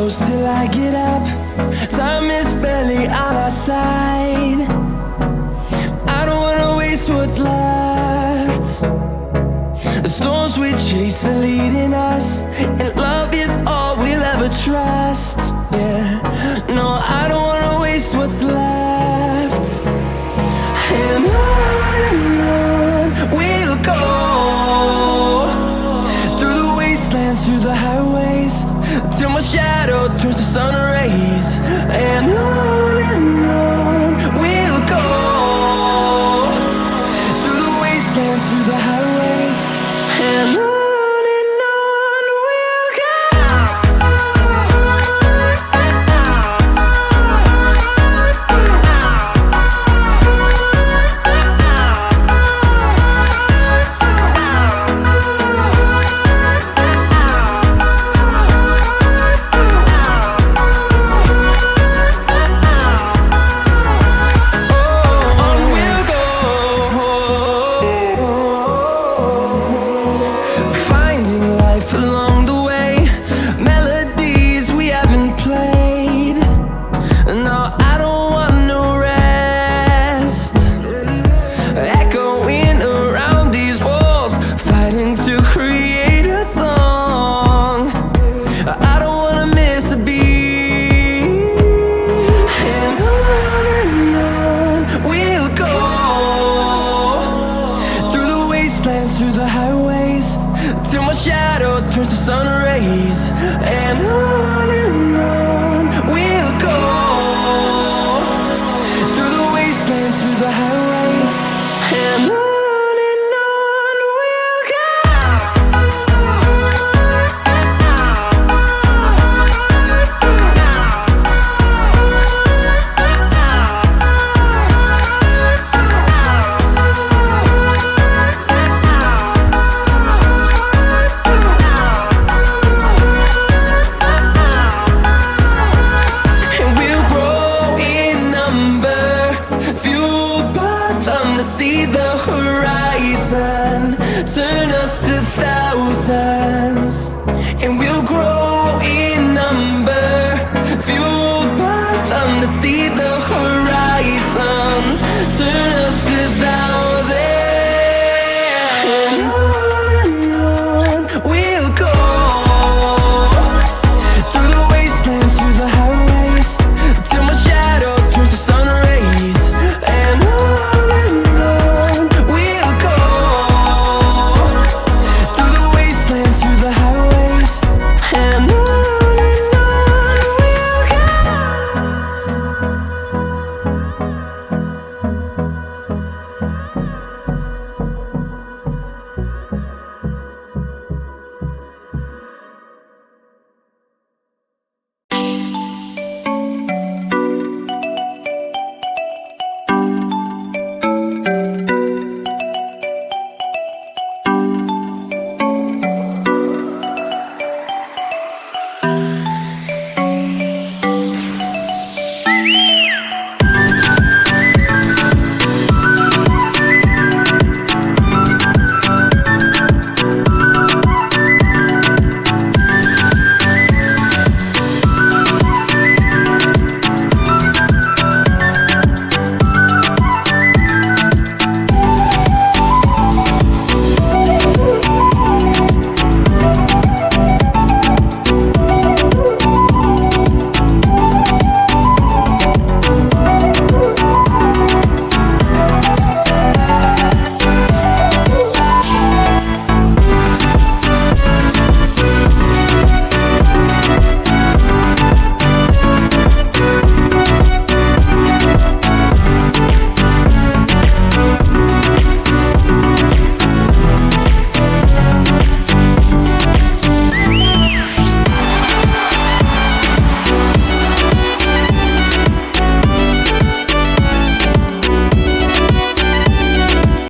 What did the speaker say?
close till I get up. Time is barely on our side. I don't wanna waste what's left. The storms we chase are leading us, and love is all we'll ever trust. Yeah, no, I don't wanna waste what's left. And on we'll go, through the wastelands, through the highways, till my shadow turns to sun rays. And on we'll go, through the wastelands, through the highways, and on we'll go. Through the highways, till my shadow turns to sun rays. And on we'll go, through the wastelands, through the highways, and on we'll go. See the horizon, turn us to thousands, and we'll grow in number, fueled by them to see the horizon.